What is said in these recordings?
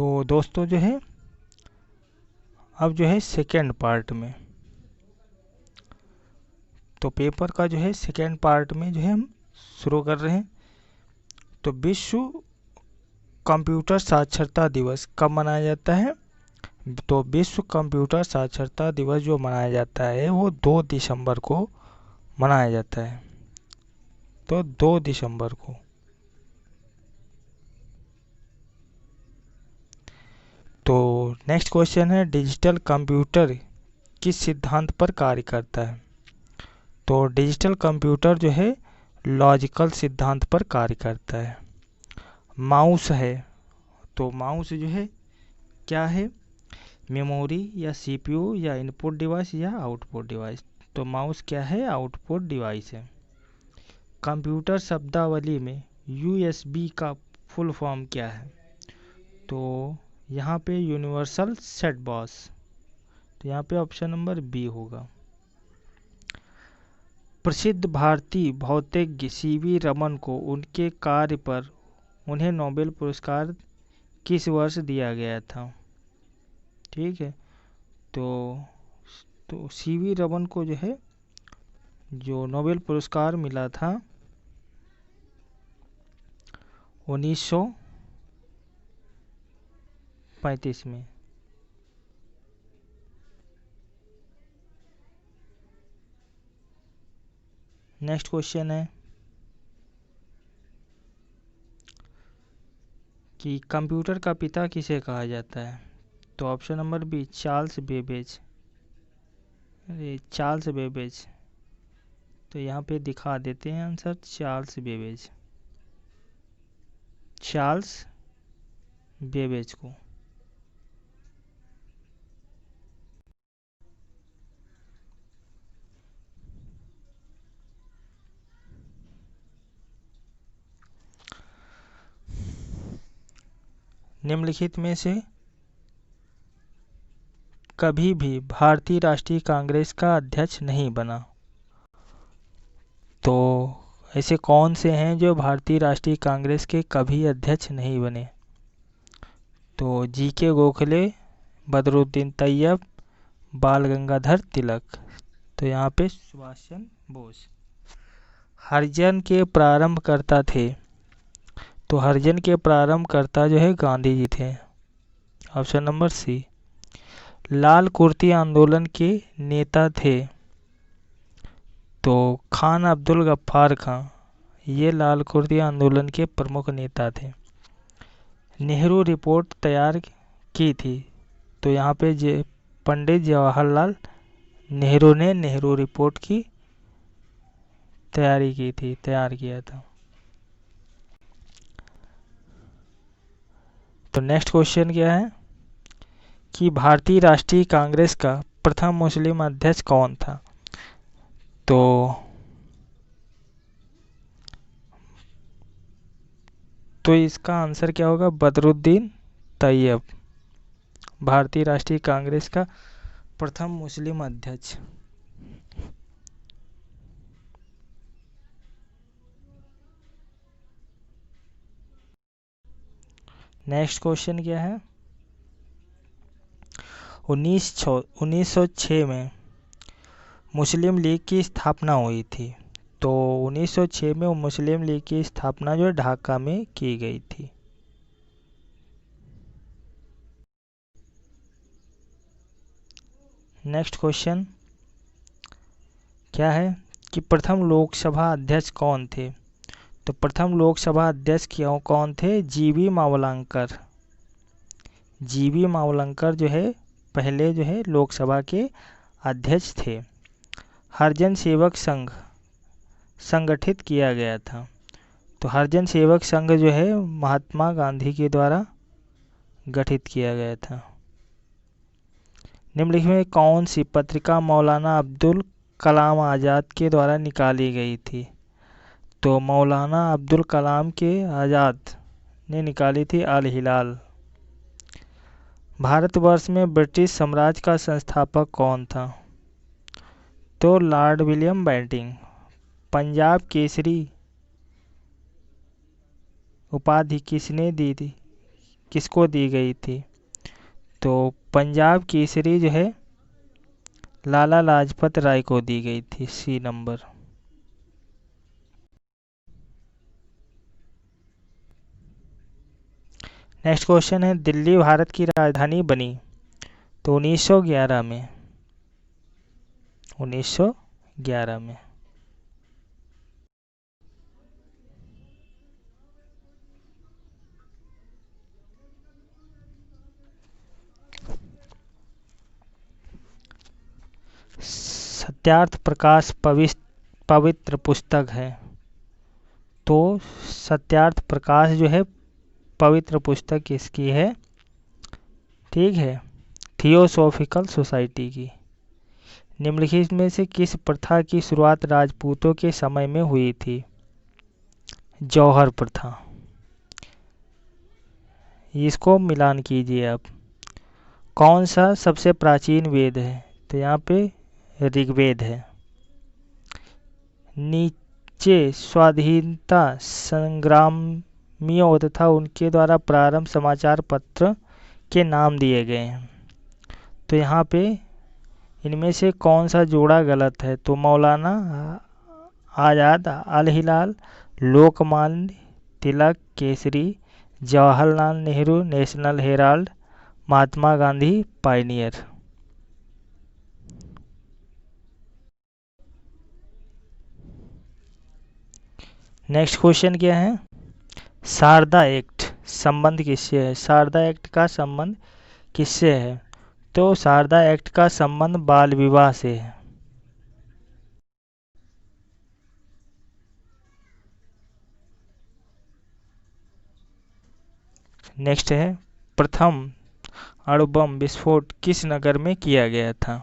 तो दोस्तों जो है अब जो है सेकेंड पार्ट में, तो पेपर का जो है सेकेंड पार्ट में जो है हम शुरू कर रहे हैं। तो विश्व कंप्यूटर साक्षरता दिवस कब मनाया जाता है? तो विश्व कंप्यूटर साक्षरता दिवस जो मनाया जाता है वो 2 दिसंबर को मनाया जाता है। तो 2 दिसंबर को। तो नेक्स्ट क्वेश्चन है, डिजिटल कंप्यूटर किस सिद्धांत पर कार्य करता है? तो डिजिटल कंप्यूटर जो है लॉजिकल सिद्धांत पर कार्य करता है। माउस है, तो माउस जो है क्या है? मेमोरी या सीपीयू या इनपुट डिवाइस या आउटपुट डिवाइस? तो माउस क्या है? आउटपुट डिवाइस है। कंप्यूटर शब्दावली में यूएसबी का फुल फॉर्म क्या है? तो यहाँ पे यूनिवर्सल सेट बॉक्स, तो यहाँ पे ऑप्शन नंबर बी होगा। प्रसिद्ध भारतीय भौतिज्ञ सीवी रमन को उनके कार्य पर उन्हें नोबेल पुरस्कार किस वर्ष दिया गया था? ठीक है, तो सीवी रमन को जो है जो नोबेल पुरस्कार मिला था 1935 में। नेक्स्ट क्वेश्चन है कि कंप्यूटर का पिता किसे कहा जाता है? तो option number B Charles Babbage. Charles Babbage, तो यहाँ पे दिखा देते हैं answer, Charles Babbage, Charles Babbage को। निम्नलिखित में से कभी भी भारतीय राष्ट्रीय कांग्रेस का अध्यक्ष नहीं बना। तो ऐसे कौन से हैं जो भारतीय राष्ट्रीय कांग्रेस के कभी अध्यक्ष नहीं बने? तो जीके गोखले, बदरुद्दीन तैयब, बाल गंगाधर तिलक। तो यहाँ पे सुभाष चंद्र बोस। हरिजन के प्रारंभकर्ता थे, तो हरिजन के प्रारंभकर्ता जो है गांधी जी थे, ऑप्शन नंबर सी। लाल कुर्ती आंदोलन के नेता थे, तो खान अब्दुल गफ्फार खां, ये लाल कुर्ती आंदोलन के प्रमुख नेता थे। नेहरू रिपोर्ट तैयार की थी, तो यहाँ पे पंडित जवाहरलाल नेहरू ने नेहरू रिपोर्ट की तैयारी की थी, तैयार किया था। तो नेक्स्ट क्वेश्चन क्या है कि भारतीय राष्ट्रीय कांग्रेस का प्रथम मुस्लिम अध्यक्ष कौन था? तो इसका आंसर क्या होगा? बदरुद्दीन तैयब, भारतीय राष्ट्रीय कांग्रेस का प्रथम मुस्लिम अध्यक्ष। नेक्स्ट क्वेश्चन क्या है? 1906 में मुस्लिम लीग की स्थापना हुई थी, तो 1906 में मुस्लिम लीग की स्थापना जो ढाका में की गई थी। नेक्स्ट क्वेश्चन क्या है कि प्रथम लोकसभा अध्यक्ष कौन थे? तो प्रथम लोकसभा अध्यक्ष कौन थे? जीवी मावलंकर। जीवी मावलंकर जो है पहले जो है लोकसभा के अध्यक्ष थे। हरिजन सेवक संघ संगठित किया गया था, तो हरिजन सेवक संघ जो है महात्मा गांधी के द्वारा गठित किया गया था। निम्नलिखित में कौन सी पत्रिका मौलाना अब्दुल कलाम आज़ाद के द्वारा निकाली गई थी? तो मौलाना अब्दुल कलाम के आज़ाद ने निकाली थी अल हिलाल। भारतवर्ष में ब्रिटिश साम्राज्य का संस्थापक कौन था? तो Lord William Bentinck. Punjab Kesari उपाधि किसने दी थी? किसको दी गई थी? तो पंजाब केसरी जो है लाला लाजपत राय को दी गई थी, सी नंबर। नेक्स्ट क्वेश्चन है, दिल्ली भारत की राजधानी बनी तो 1911 में। 1911 में। सत्यार्थ प्रकाश पवित्र पुस्तक है, तो सत्यार्थ प्रकाश जो है पवित्र पुस्तक किसकी है? ठीक है, थियोसॉफिकल सोसाइटी की। निम्नलिखित में से किस प्रथा की शुरुआत राजपूतों के समय में हुई थी? जौहर प्रथा। इसको मिलान कीजिए आप। कौन सा सबसे प्राचीन वेद है? तो यहाँ पे ऋग्वेद है। नीचे स्वाधीनता संग्रामियों तथा उनके द्वारा प्रारंभ समाचार पत्र के नाम दिए गए हैं, तो यहाँ पे इनमें से कौन सा जोड़ा गलत है? तो मौलाना आज़ाद, अल हिलाल, Lokmanya Tilak Kesari, Jawaharlal Nehru national Herald, Mahatma Gandhi Pioneer. Next question क्या है? शारदा एक्ट संबंध किससे है? शारदा एक्ट का संबंध किससे है? तो शारदा एक्ट का संबंध बाल विवाह से है। नेक्स्ट है, प्रथम अणुबम विस्फोट किस नगर में किया गया था?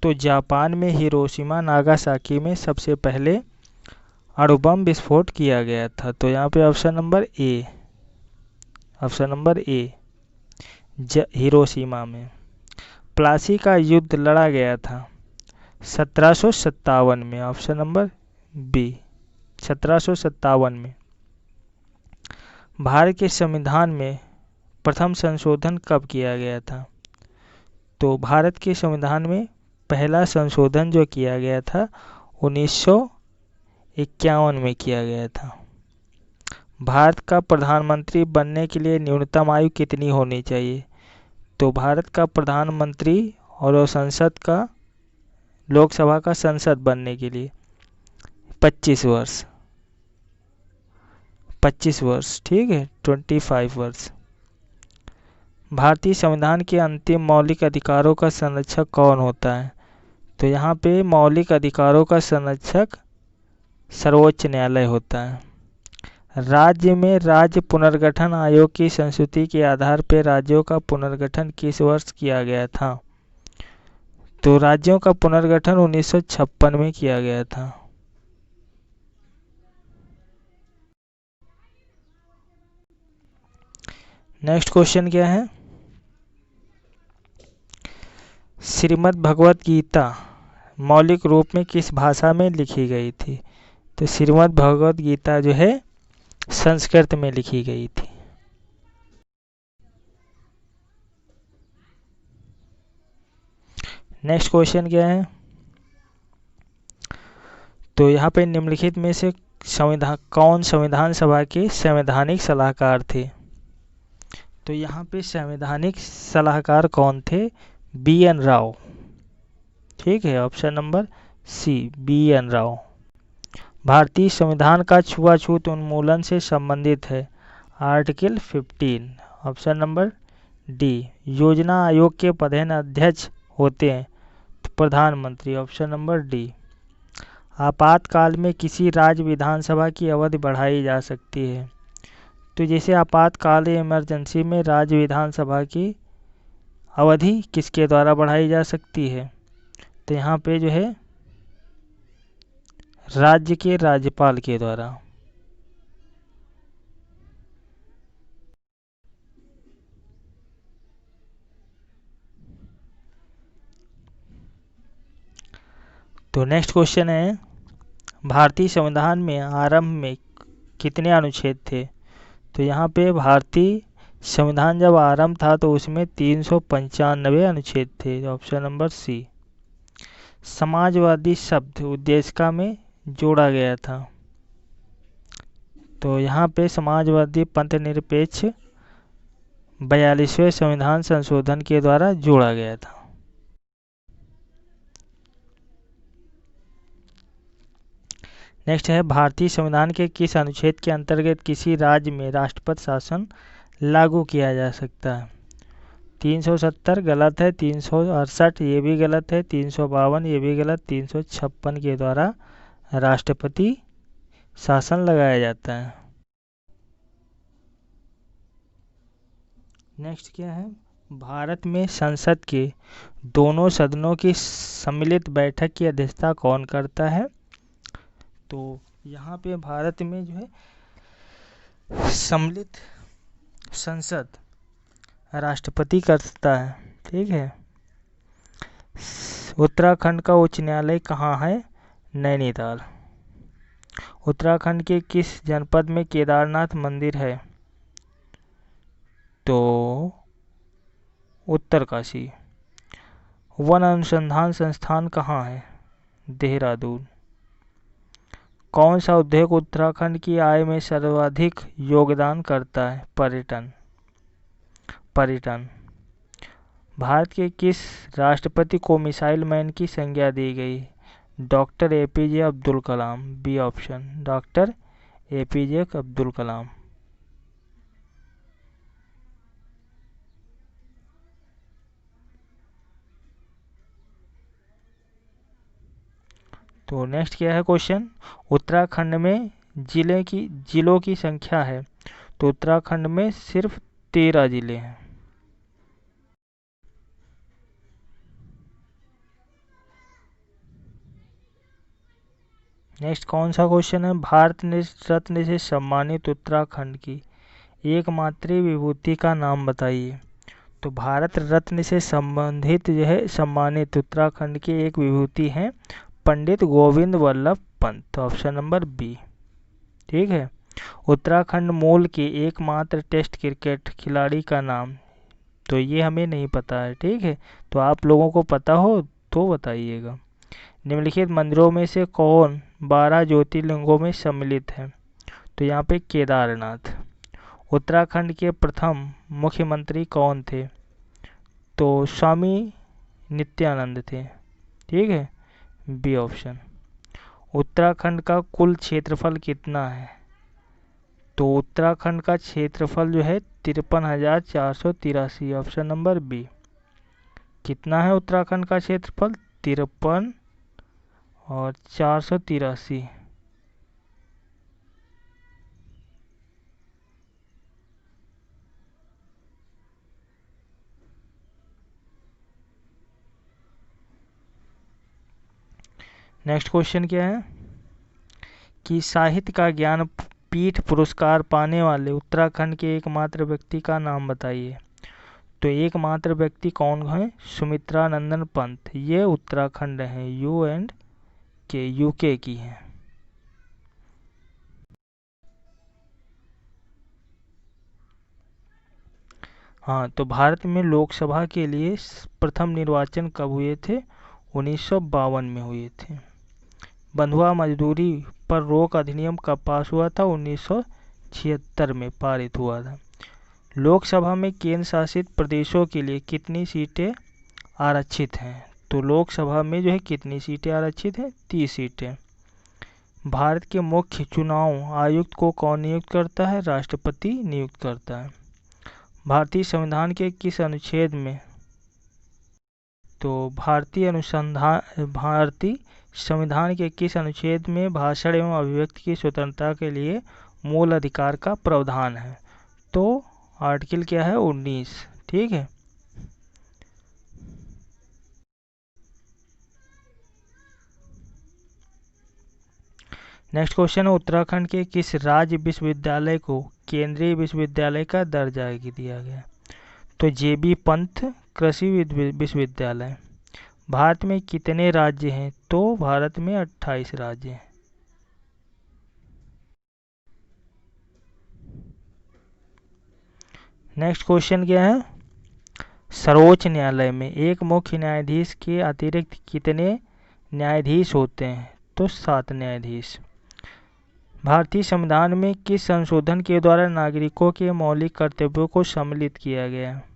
तो जापान में हिरोशिमा नागासाकी में सबसे पहले अणुबम विस्फोट किया गया था। तो यहाँ पे option number A, option number A Hiroshima में। प्लासी का युद्ध लड़ा गया था 1757 में, ऑप्शन नंबर बी 1757 में। भारत के संविधान में प्रथम संशोधन कब किया गया था? तो भारत के संविधान में पहला संशोधन जो किया गया था 1951 में किया गया था। भारत का प्रधानमंत्री बनने के लिए न्यूनतम आयु कितनी होनी चाहिए? तो भारत का प्रधानमंत्री और संसद का, लोकसभा का संसद बनने के लिए 25 वर्ष, 25 वर्ष, ठीक है, 25 वर्ष। भारतीय संविधान के अंतिम मौलिक अधिकारों का संरक्षक कौन होता है? तो यहाँ पे मौलिक अधिकारों का संरक्षक सर्वोच्च न्यायालय होता है। राज्य में राज्य पुनर्गठन आयोग की संस्तुति के आधार पर राज्यों का पुनर्गठन किस वर्ष किया गया था? तो राज्यों का पुनर्गठन 1956 में किया गया था। नेक्स्ट क्वेश्चन क्या है? श्रीमद् भगवत गीता मौलिक रूप में किस भाषा में लिखी गई थी? तो श्रीमद् भगवत गीता जो है संस्कृत में लिखी गई थी। नेक्स्ट क्वेश्चन क्या है? तो यहाँ पे निम्नलिखित में से कौन संविधान सभा के संवैधानिक सलाहकार थे? तो यहाँ पे संवैधानिक सलाहकार कौन थे? BN राव, ठीक है, ऑप्शन नंबर सी BN राव। भारतीय संविधान का छुआछूत उन्मूलन से संबंधित है आर्टिकल 15, ऑप्शन नंबर डी। योजना आयोग के प्रधान अध्यक्ष होते हैं तो प्रधानमंत्री, ऑप्शन नंबर डी। आपातकाल में किसी राज्य विधानसभा की अवधि बढ़ाई जा सकती है? तो जैसे आपातकाल इमरजेंसी में राज्य विधानसभा की अवधि किसके द्वारा बढ़ाई जा सकती है? तो यहाँ पे जो है राज्य के राज्यपाल के द्वारा। तो नेक्स्ट क्वेश्चन है, भारतीय संविधान में आरंभ में कितने अनुच्छेद थे? तो यहाँ पे भारतीय संविधान जब आरंभ था तो उसमें 395 अनुच्छेद थे, ऑप्शन नंबर सी। समाजवादी शब्द उद्देशिका में जोड़ा गया था, तो यहाँ पे समाजवादी पंथ निरपेक्ष 42वें संविधान संशोधन के द्वारा जोड़ा गया था। नेक्स्ट है, भारतीय संविधान के किस अनुच्छेद के अंतर्गत किसी राज्य में राष्ट्रपति शासन लागू किया जा सकता है? 370 गलत है, 368 ये भी गलत है, 352 ये भी गलत, 356 के द्वारा राष्ट्रपति शासन लगाया जाता है। नेक्स्ट क्या है, भारत में संसद के दोनों सदनों की सम्मिलित बैठक की अध्यक्षता कौन करता है? तो यहाँ पे भारत में जो है सम्मिलित संसद राष्ट्रपति करता है, ठीक है। उत्तराखंड का उच्च न्यायालय कहाँ है? नैनीताल। उत्तराखंड के किस जनपद में केदारनाथ मंदिर है? तो उत्तरकाशी। वन अनुसंधान संस्थान कहाँ है? देहरादून। कौन सा उद्योग उत्तराखंड की आय में सर्वाधिक योगदान करता है? पर्यटन। भारत के किस राष्ट्रपति को मिसाइल मैन की संज्ञा दी गई? Doctor APJ Abdul Kalam, B option, doctor APJ Abdul Kalam. तो नेक्स्ट क्या है क्वेश्चन, उत्तराखंड में जिलों की संख्या है? तो उत्तराखंड में सिर्फ 13 जिले हैं। नेक्स्ट कौन सा क्वेश्चन है, भारत रत्न से सम्मानित उत्तराखंड की एकमात्र विभूति का नाम बताइए? तो भारत रत्न से संबंधित जो है सम्मानित उत्तराखंड की एक विभूति है Pandit Govind Ballabh Pant, option number B, ठीक है। उत्तराखंड मूल के एकमात्र टेस्ट क्रिकेट खिलाड़ी का नाम? तो ये हमें नहीं पता है, ठीक है, तो आप लोगों को पता हो तो बताइएगा। निम्नलिखित मंदिरों में से कौन 12 ज्योतिर्लिंगों में सम्मिलित है? तो यहाँ पे केदारनाथ। उत्तराखंड के प्रथम मुख्यमंत्री कौन थे? तो स्वामी नित्यानंद थे, ठीक है, बी ऑप्शन। उत्तराखंड का कुल क्षेत्रफल कितना है? तो उत्तराखंड का क्षेत्रफल जो है 53,483, ऑप्शन नंबर बी। कितना है उत्तराखंड का क्षेत्रफल? 53 और 483। नेक्स्ट क्वेश्चन क्या है कि साहित्य का ज्ञान पीठ पुरस्कार पाने वाले उत्तराखंड के एकमात्र व्यक्ति का नाम बताइए? तो एकमात्र व्यक्ति कौन है? सुमित्रा नंदन पंत। ये उत्तराखंड है, यूके की हैं। हाँ, तो भारत में लोकसभा के लिए प्रथम निर्वाचन कब हुए थे? 1952 में हुए थे। बंधुआ मजदूरी पर रोक अधिनियम कब पास हुआ था? 1976 में पारित हुआ था। लोकसभा में केंद्र शासित प्रदेशों के लिए कितनी सीटें आरक्षित हैं? तो लोकसभा में जो है कितनी सीटें आरक्षित हैं? 30 सीटें। भारत के मुख्य चुनाव आयुक्त को कौन नियुक्त करता है? राष्ट्रपति नियुक्त करता है। भारतीय संविधान के किस अनुच्छेद में? तो भारतीय संविधान के किस अनुच्छेद में भाषण एवं अभिव्यक्ति की स्वतंत्रता के लिए मूल अधिकार का प्रावधान है? तो आर्टिकल क्या है? 19, ठीक है। नेक्स्ट क्वेश्चन है, उत्तराखंड के किस राज्य विश्वविद्यालय को केंद्रीय विश्वविद्यालय का दर्जा दिया गया? तो जेबी पंत कृषि विश्वविद्यालय। भारत में कितने राज्य हैं? तो भारत में 28 राज्य हैं। नेक्स्ट क्वेश्चन क्या है, सर्वोच्च न्यायालय में एक मुख्य न्यायाधीश के अतिरिक्त कितने न्यायाधीश होते हैं? तो 7 न्यायाधीश। भारतीय संविधान में किस संशोधन के द्वारा नागरिकों के मौलिक कर्तव्यों को सम्मिलित किया गया है?